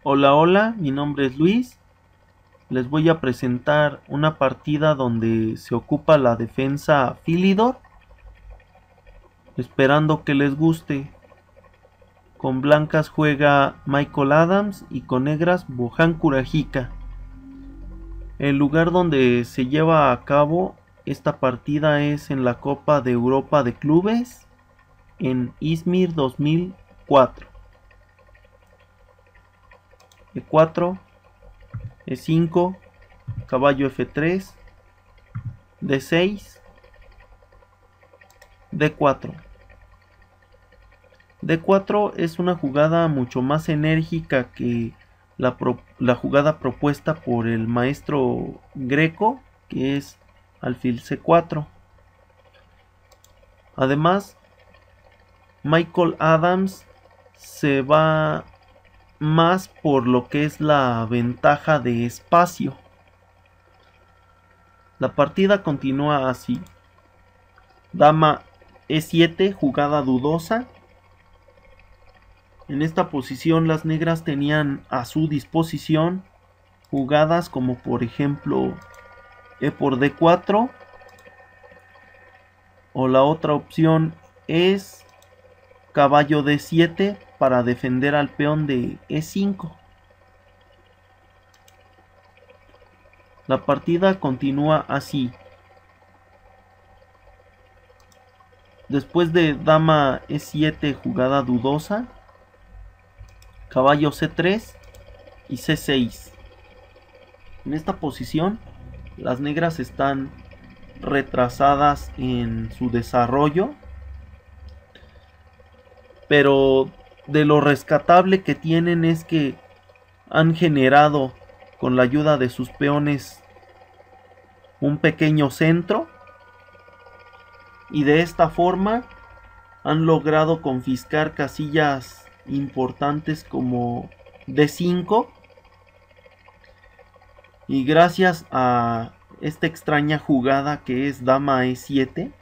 Hola, hola, mi nombre es Luis. Les voy a presentar una partida donde se ocupa la defensa Philidor, esperando que les guste. Con blancas juega Michael Adams y con negras Bojan Kurajika. El lugar donde se lleva a cabo esta partida es en la Copa de Europa de Clubes en Izmir 2004. E4, E5, caballo F3, D6, D4. D4 es una jugada mucho más enérgica que la jugada propuesta por el maestro Greco, que es alfil C4. Además, Michael Adams se va más por lo que es la ventaja de espacio. La partida continúa así: dama E7, jugada dudosa. En esta posición las negras tenían a su disposición jugadas como por ejemplo E por D4, o la otra opción es caballo D7 para defender al peón de E5. La partida continúa así: después de dama E7, jugada dudosa, caballo C3 y C6. En esta posición las negras están retrasadas en su desarrollo, pero de lo rescatable que tienen es que han generado, con la ayuda de sus peones, un pequeño centro, y de esta forma han logrado confiscar casillas importantes como D5, y gracias a esta extraña jugada que es dama E7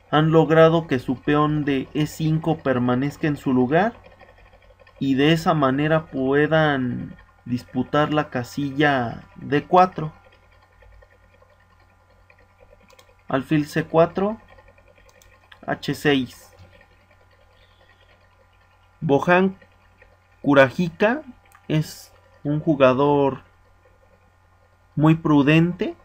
han logrado que su peón de E5 permanezca en su lugar, y de esa manera puedan disputar la casilla D4. Alfil C4, H6. Bojan Kurajika es un jugador muy prudente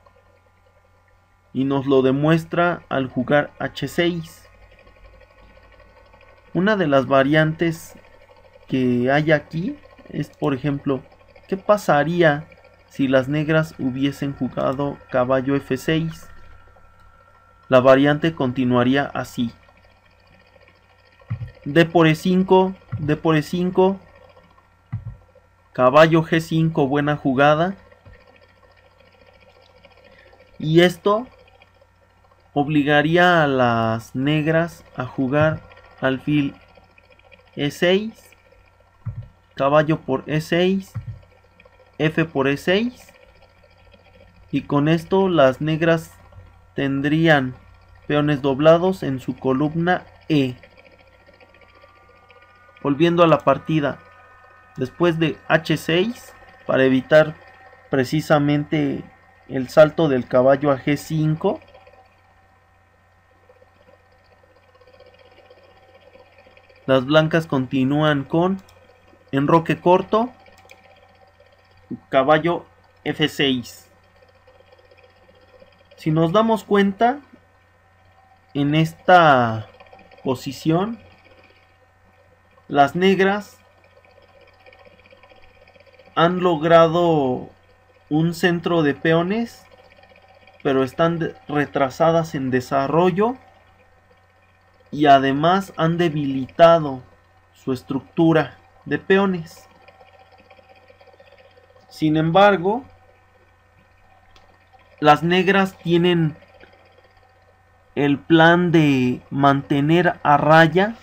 y nos lo demuestra al jugar H6. Una de las variantes que hay aquí es, por ejemplo, ¿qué pasaría si las negras hubiesen jugado caballo F6? La variante continuaría así: D por E5, D por E5, caballo G5, buena jugada. Y esto obligaría a las negras a jugar alfil E6, caballo por E6, F por E6, y con esto las negras tendrían peones doblados en su columna E. Volviendo a la partida, después de H6, para evitar precisamente el salto del caballo a G5, las blancas continúan con enroque corto, caballo F6. Si nos damos cuenta, en esta posición las negras han logrado un centro de peones, pero están retrasadas en desarrollo, y además han debilitado su estructura de peones. Sin embargo, las negras tienen el plan de mantener a raya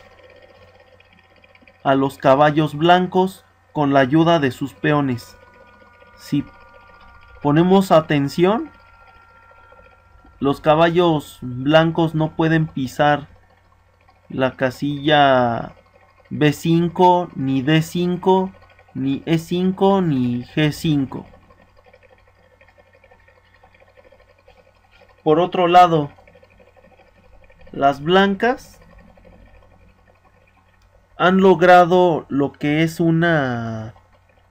a los caballos blancos con la ayuda de sus peones. Si ponemos atención, los caballos blancos no pueden pisar la casilla B5, ni D5, ni E5, ni G5. Por otro lado, las blancas han logrado lo que es una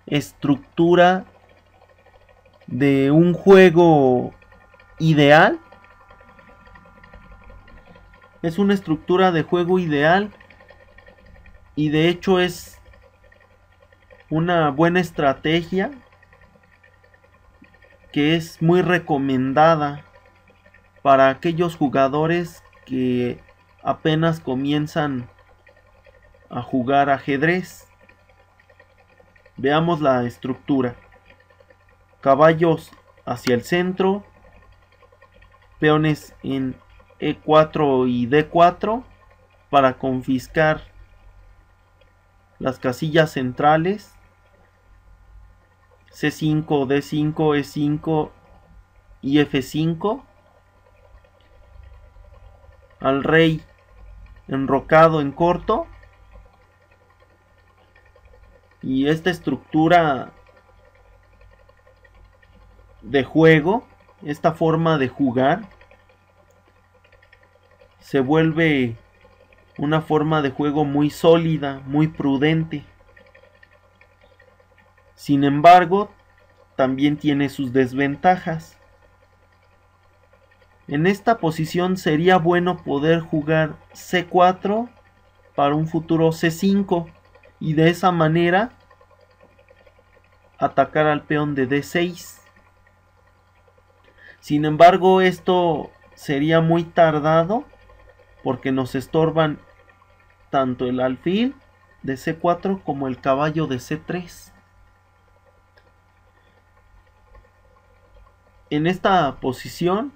estructura de un juego ideal. Es una estructura de juego ideal y de hecho es una buena estrategia que es muy recomendada para aquellos jugadores que apenas comienzan a jugar ajedrez. Veamos la estructura. Caballos hacia el centro, peones en E4 y D4 para confiscar las casillas centrales, C5, D5, E5 y F5. Al rey enrocado en corto. Y esta estructura de juego, esta forma de jugar, se vuelve una forma de juego muy sólida, muy prudente. Sin embargo, también tiene sus desventajas. En esta posición sería bueno poder jugar C4 para un futuro C5 y de esa manera atacar al peón de D6. Sin embargo, esto sería muy tardado porque nos estorban tanto el alfil de C4 como el caballo de C3. En esta posición,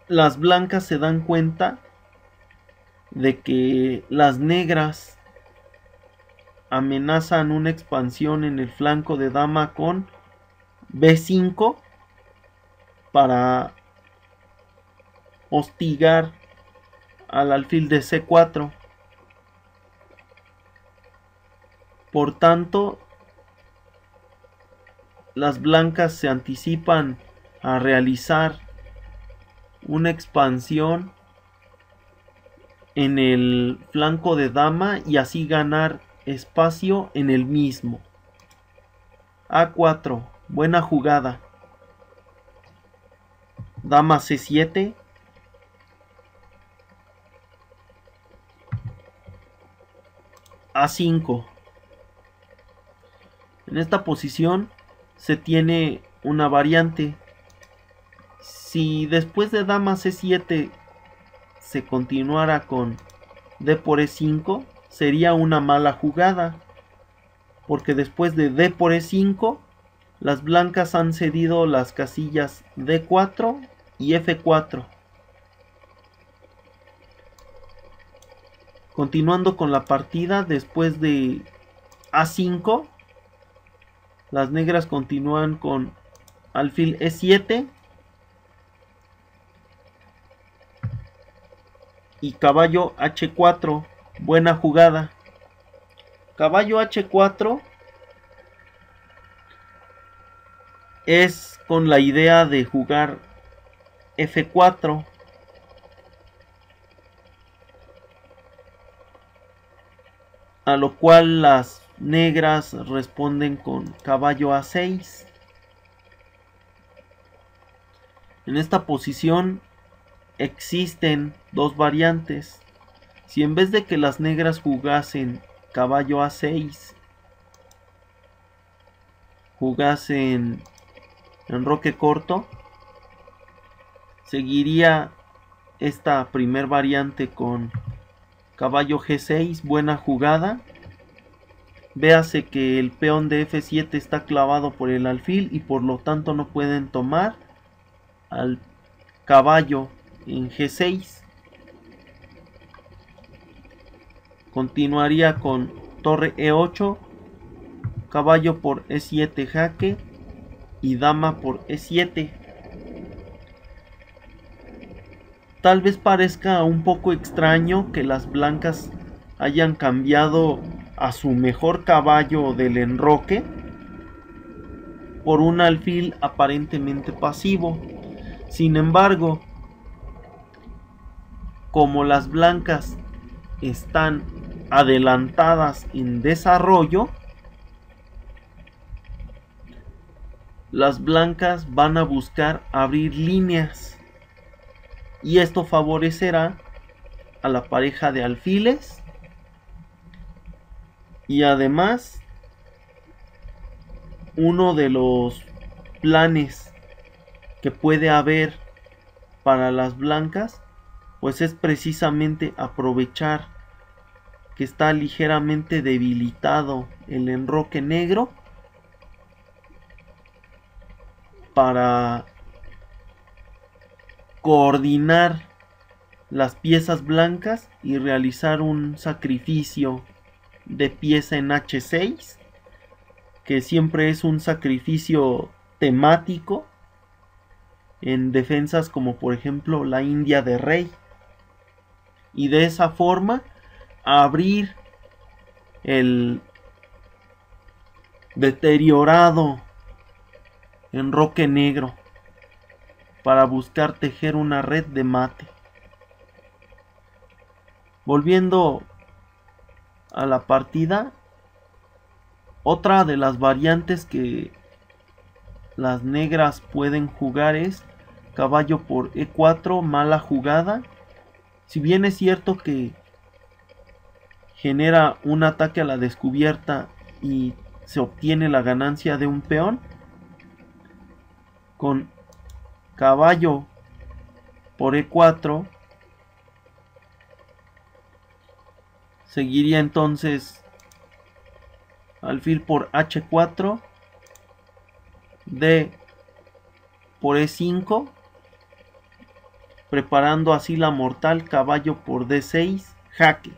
las blancas se dan cuenta de que las negras amenazan una expansión en el flanco de dama con B5 para hostigar al alfil de C4. Por tanto, las blancas se anticipan a realizar una expansión en el flanco de dama y así ganar espacio en el mismo. A4, buena jugada. Dama C7. A5. En esta posición se tiene una variante. Si después de dama C7 se continuara con D por E5, sería una mala jugada, porque después de D por E5, las blancas han cedido las casillas D4 y F4. Continuando con la partida, después de A5, las negras continúan con alfil E7 y caballo H4. Buena jugada. Caballo H4 es con la idea de jugar F4. A lo cual las negras responden con caballo A6. En esta posición existen dos variantes. Si en vez de que las negras jugasen caballo A6, jugasen enroque corto, seguiría esta primer variante con caballo G6, buena jugada. Véase que el peón de F7 está clavado por el alfil y por lo tanto no pueden tomar al caballo en G6. Continuaría con torre E8, caballo por E7 jaque y dama por E7. Tal vez parezca un poco extraño que las blancas hayan cambiado a su mejor caballo del enroque por un alfil aparentemente pasivo. Sin embargo, como las blancas están adelantadas en desarrollo, las blancas van a buscar abrir líneas y esto favorecerá a la pareja de alfiles y además uno de los planes que puede haber para las blancas pues es precisamente aprovechar que está ligeramente debilitado el enroque negro para coordinar las piezas blancas y realizar un sacrificio de pieza en H6, que siempre es un sacrificio temático en defensas como por ejemplo la India de rey, y de esa forma abrir el deteriorado enroque negro para buscar tejer una red de mate. Volviendo a la partida, otra de las variantes que las negras pueden jugar es caballo por E4, mala jugada. Si bien es cierto que genera un ataque a la descubierta y se obtiene la ganancia de un peón, con caballo por E4 seguiría entonces alfil por H4, D por E5, preparando así la mortal caballo por D6, jaque.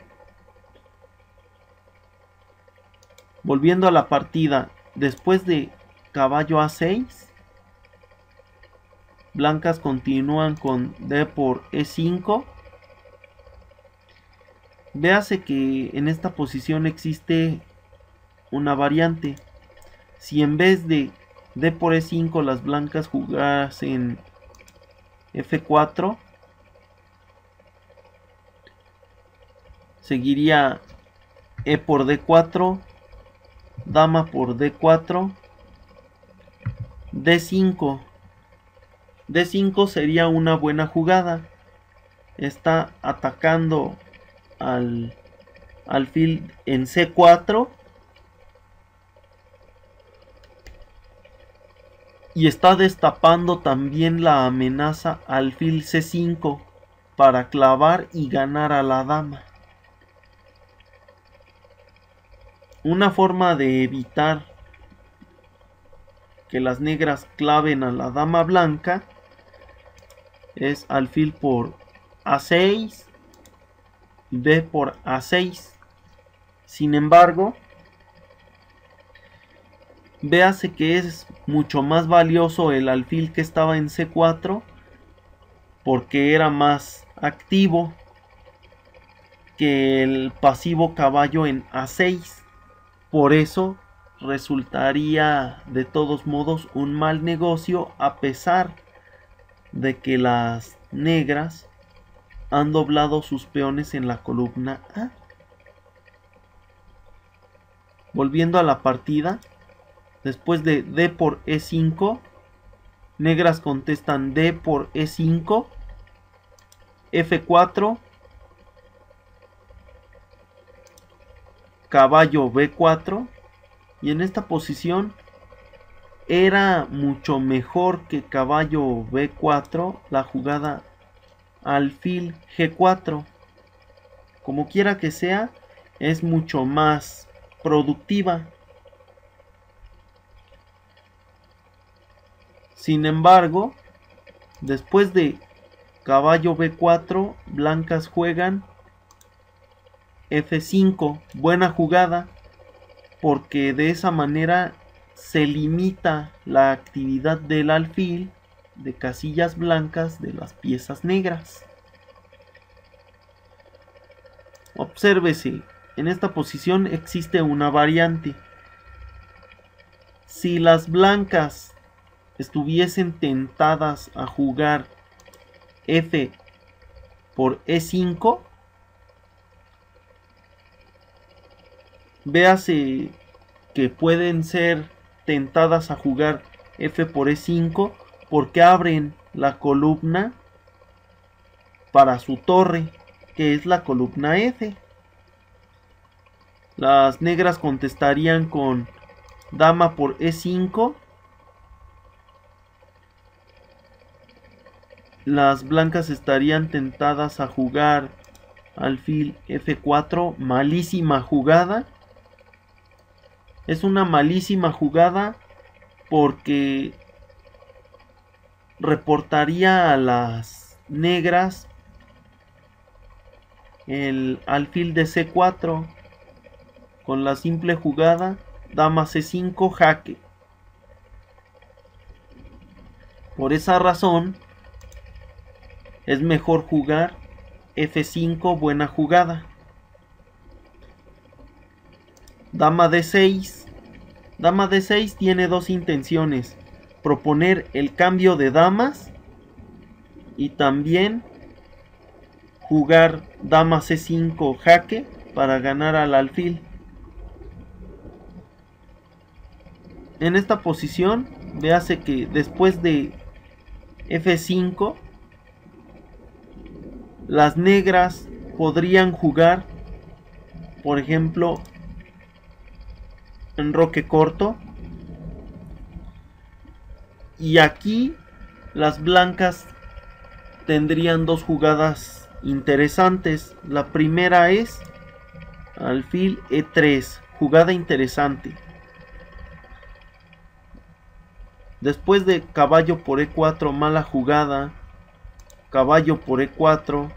Volviendo a la partida, después de caballo A6, blancas continúan con D por E5. Véase que en esta posición existe una variante. Si en vez de D por E5 las blancas jugasen F4, seguiría E por D4, dama por D4, D5. D5 sería una buena jugada. Está atacando al alfil en C4 y está destapando también la amenaza alfil C5 para clavar y ganar a la dama. Una forma de evitar que las negras claven a la dama blanca es alfil por A6, D por A6. Sin embargo, véase que es mucho más valioso el alfil que estaba en C4 porque era más activo que el pasivo caballo en A6. Por eso resultaría de todos modos un mal negocio, a pesar de que las negras han doblado sus peones en la columna A. Volviendo a la partida, después de D por E5, negras contestan D por E5, F4, caballo B4, y en esta posición era mucho mejor que caballo B4 la jugada alfil G4. Como quiera que sea, es mucho más productiva. Sin embargo, después de caballo B4, blancas juegan F5, buena jugada, porque de esa manera se limita la actividad del alfil de casillas blancas de las piezas negras. Obsérvese, en esta posición existe una variante. Si las blancas estuviesen tentadas a jugar F por E5, véase que pueden ser tentadas a jugar F por E5 porque abren la columna para su torre, que es la columna F. Las negras contestarían con dama por E5. Las blancas estarían tentadas a jugar alfil F4. Malísima jugada. Es una malísima jugada porque reportaría a las negras el alfil de C4 con la simple jugada dama C5 jaque. Por esa razón es mejor jugar F5, buena jugada. Dama D6. Dama D6 tiene dos intenciones: proponer el cambio de damas y también jugar dama C5 jaque para ganar al alfil. En esta posición, véase que después de F5, las negras podrían jugar, por ejemplo, enroque corto. Y aquí las blancas tendrían dos jugadas interesantes. La primera es alfil E3, jugada interesante. Después de caballo por E4, mala jugada. Caballo por E4.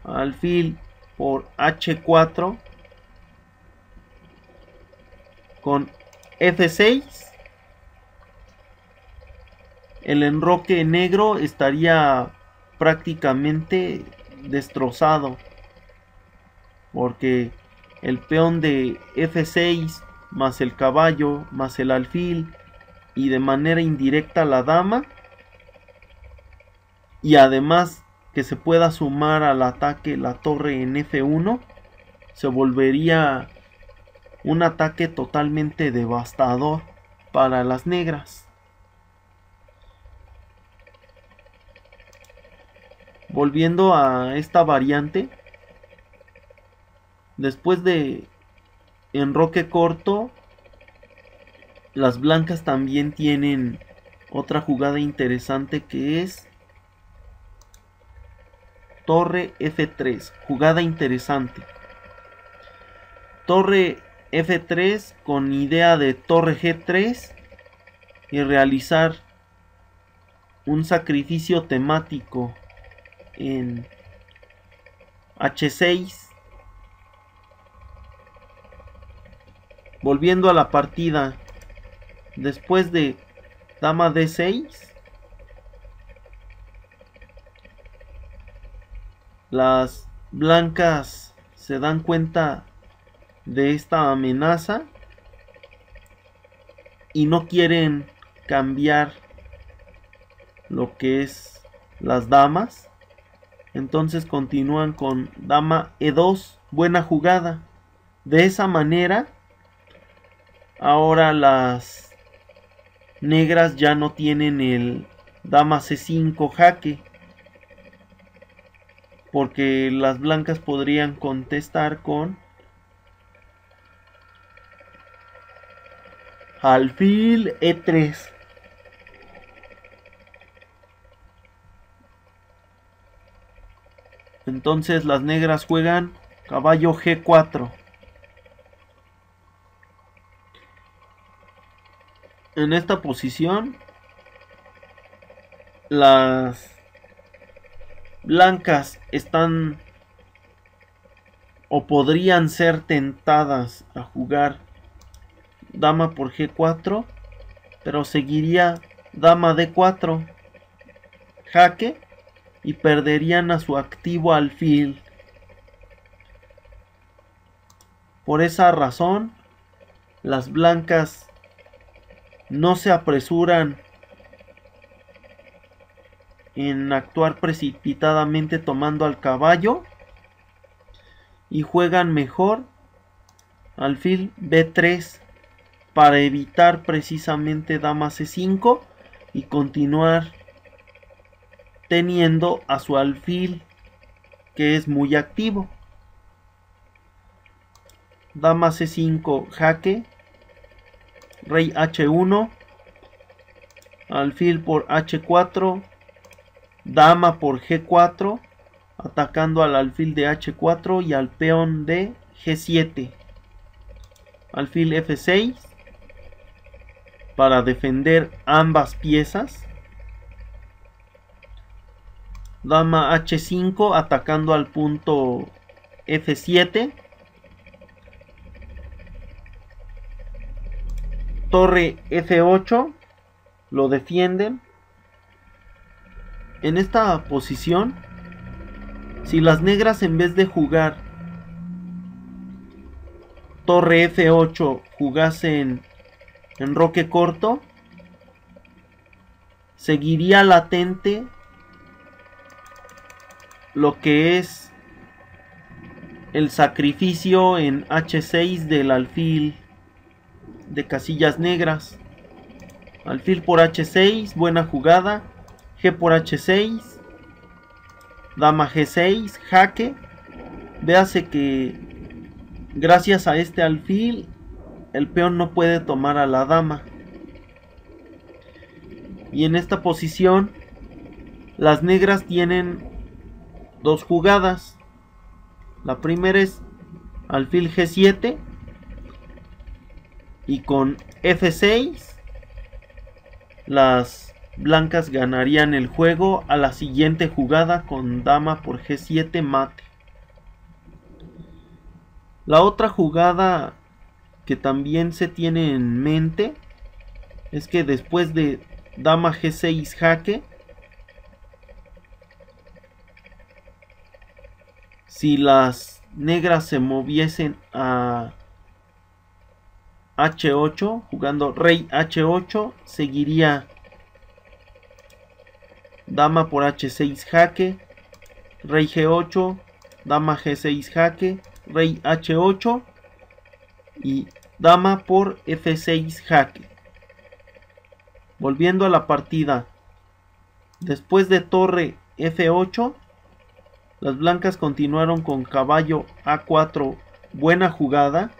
Alfil por H4. Con F6. El enroque negro estaría prácticamente destrozado, porque el peón de F6 más el caballo más el alfil y de manera indirecta la dama, y además que se pueda sumar al ataque la torre en F1, se volvería un ataque totalmente devastador para las negras. Volviendo a esta variante, después de enroque corto, las blancas también tienen otra jugada interesante que es torre F3, jugada interesante. Torre F3 con idea de torre G3 y realizar un sacrificio temático en H6. Volviendo a la partida, después de dama D6, las blancas se dan cuenta de esta amenaza y no quieren cambiar lo que es las damas. Entonces continúan con dama E2, buena jugada. De esa manera, ahora las negras ya no tienen el dama C5 jaque, porque las blancas podrían contestar con alfil E3. Entonces las negras juegan caballo G4. En esta posición, las blancas están o podrían ser tentadas a jugar dama por G4, pero seguiría dama D4 jaque y perderían a su activo alfil. Por esa razón, las blancas no se apresuran en actuar precipitadamente tomando al caballo y juegan mejor alfil B3 para evitar precisamente dama C5 y continuar teniendo a su alfil, que es muy activo. Dama C5 jaque, rey H1, alfil por H4, dama por G4, atacando al alfil de H4 y al peón de G7. Alfil F6 para defender ambas piezas. Dama H5 atacando al punto F7. Torre F8 lo defienden. En esta posición, si las negras en vez de jugar torre F8 jugasen enroque corto, seguiría latente lo que es el sacrificio en H6 del alfil de casillas negras. Alfil por H6, buena jugada. G por H6, dama G6, jaque. Véase que gracias a este alfil el peón no puede tomar a la dama. Y en esta posición las negras tienen dos jugadas. La primera es alfil G7 y con F6 las blancas ganarían el juego a la siguiente jugada con dama por G7 mate. La otra jugada que también se tiene en mente es que después de dama G6 jaque, si las negras se moviesen a H8 jugando rey H8, seguiría dama por H6 jaque, rey G8, dama G6 jaque, rey H8 y dama por F6 jaque. Volviendo a la partida, después de torre F8, las blancas continuaron con caballo A4, buena jugada,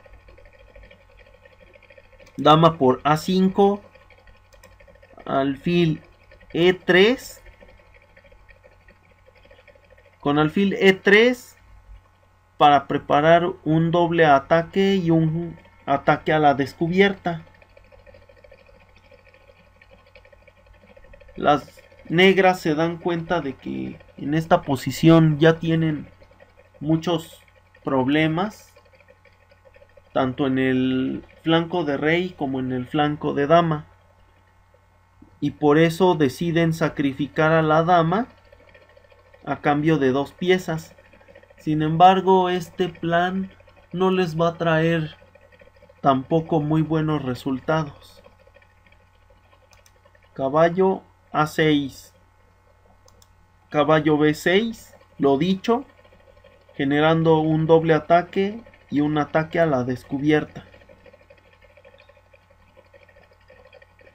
dama por A5, alfil E3, con alfil E3 para preparar un doble ataque y un ataque a la descubierta. Las negras se dan cuenta de que en esta posición ya tienen muchos problemas, tanto en el flanco de rey como en el flanco de dama, y por eso deciden sacrificar a la dama a cambio de dos piezas. Sin embargo, este plan no les va a traer tampoco muy buenos resultados. Caballo A6, caballo B6, lo dicho, generando un doble ataque y un ataque a la descubierta.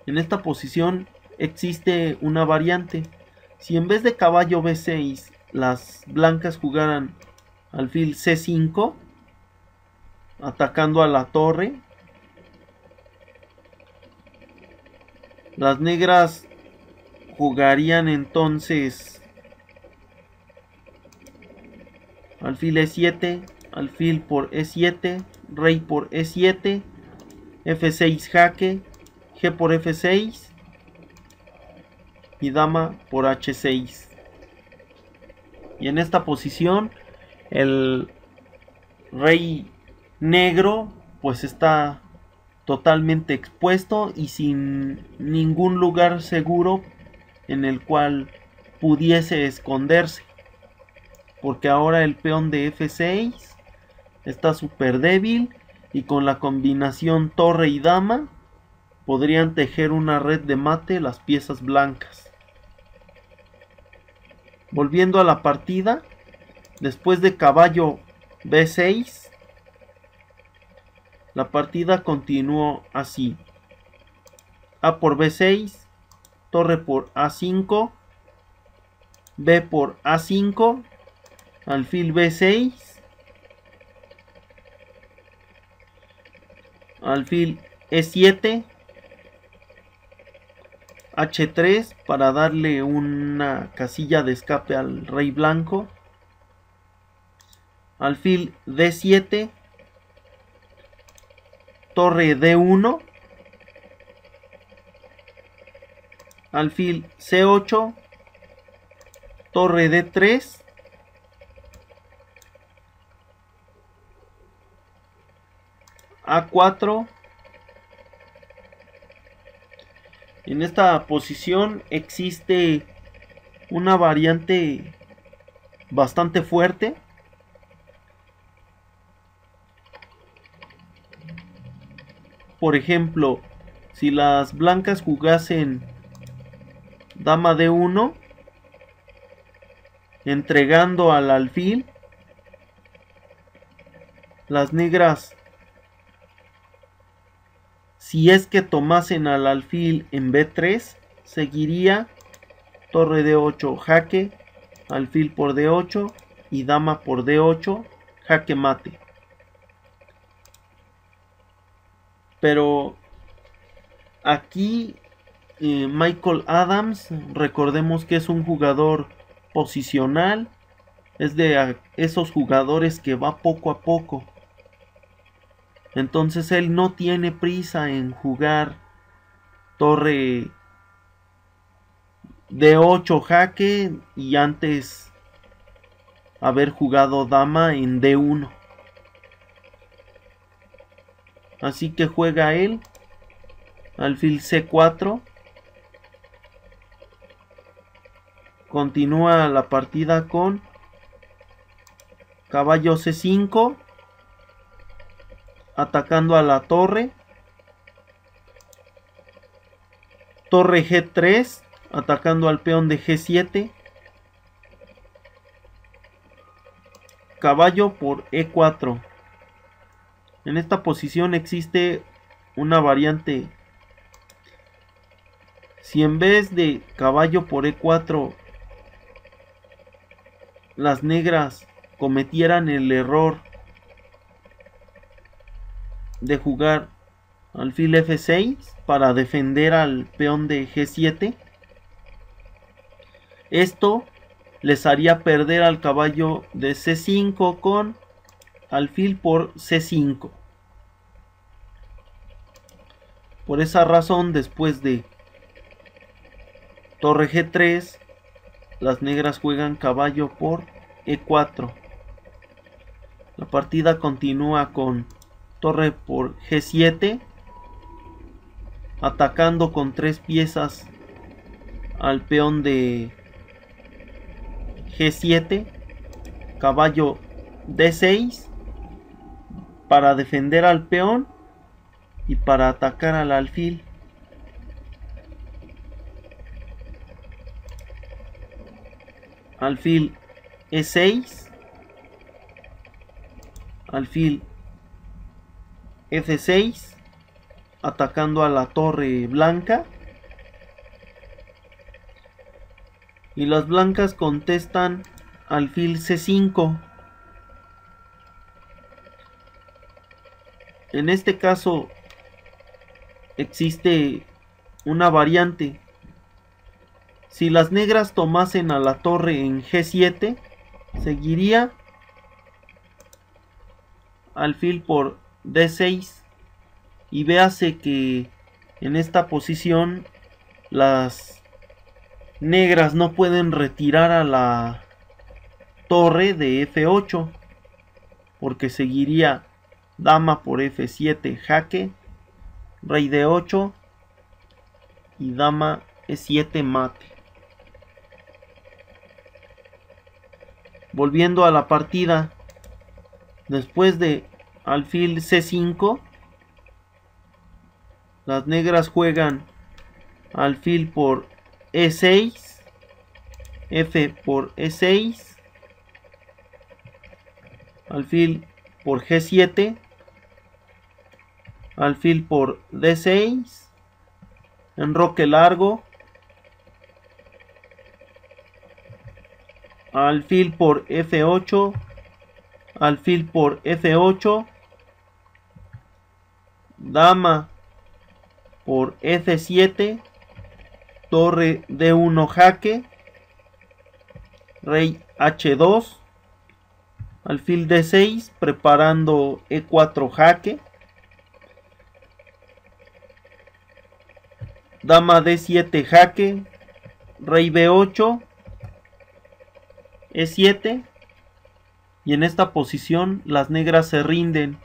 En esta posición existe una variante. Si en vez de caballo B6 las blancas jugaran alfil C5 atacando a la torre, las negras jugarían entonces alfil E7, alfil por E7, rey por E7, F6 jaque, G por F6 y dama por H6. Y en esta posición el rey negro pues está totalmente expuesto y sin ningún lugar seguro en el cual pudiese esconderse, porque ahora el peón de F6 está súper débil y con la combinación torre y dama podrían tejer una red de mate las piezas blancas. Volviendo a la partida, después de caballo b6, la partida continuó así: a por b6, torre por a5, b por a5, alfil b6, alfil e7, h3 para darle una casilla de escape al rey blanco, alfil d7, torre d1, alfil c8, torre d3, a4. En esta posición existe una variante bastante fuerte. Por ejemplo, si las blancas jugasen dama d1, entregando al alfil, las negras, si es que tomasen al alfil en b3, seguiría torre d8 jaque, alfil por d8 y dama por d8, jaque mate. Pero aquí Michael Adams, recordemos que es un jugador posicional, es de esos jugadores que va poco a poco. Entonces él no tiene prisa en jugar torre d8 jaque y antes haber jugado dama en d1. Así que juega él alfil c4. Continúa la partida con caballo c5, atacando a la torre, torre g3, atacando al peón de g7, caballo por e4. En esta posición existe una variante. Si en vez de caballo por e4 las negras cometieran el error de jugar alfil f6 para defender al peón de g7, esto les haría perder al caballo de c5 con alfil por c5. Por esa razón, después de torre g3, las negras juegan caballo por e4. La partida continúa con torre por g7, atacando con 3 piezas al peón de g7, caballo d6 para defender al peón y para atacar al alfil. Alfil e6, alfil f6, atacando a la torre blanca, y las blancas contestan alfil c5. En este caso existe una variante. Si las negras tomasen a la torre en g7, seguiría alfil por d6, y véase que en esta posición las negras no pueden retirar a la torre de f8, porque seguiría dama por f7 jaque, rey d8 y dama e7 mate. Volviendo a la partida, después de alfil C5. Las negras juegan alfil por E6, F por E6, alfil por G7, alfil por D6, enroque largo, alfil por F8, alfil por F8, dama por F7, torre D1 jaque, rey H2, alfil D6 preparando E4 jaque, dama D7 jaque, rey B8, E7, y en esta posición las negras se rinden,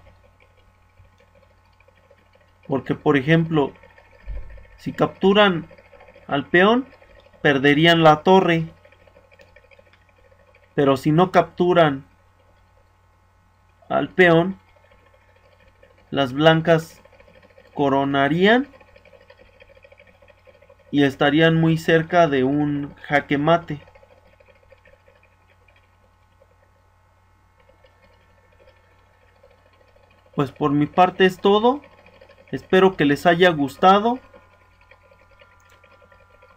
porque por ejemplo, si capturan al peón, perderían la torre, pero si no capturan al peón, las blancas coronarían y estarían muy cerca de un jaque mate. Pues por mi parte es todo. Espero que les haya gustado.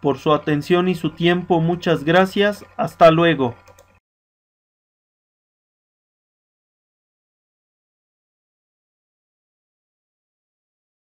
Por su atención y su tiempo, muchas gracias. Hasta luego.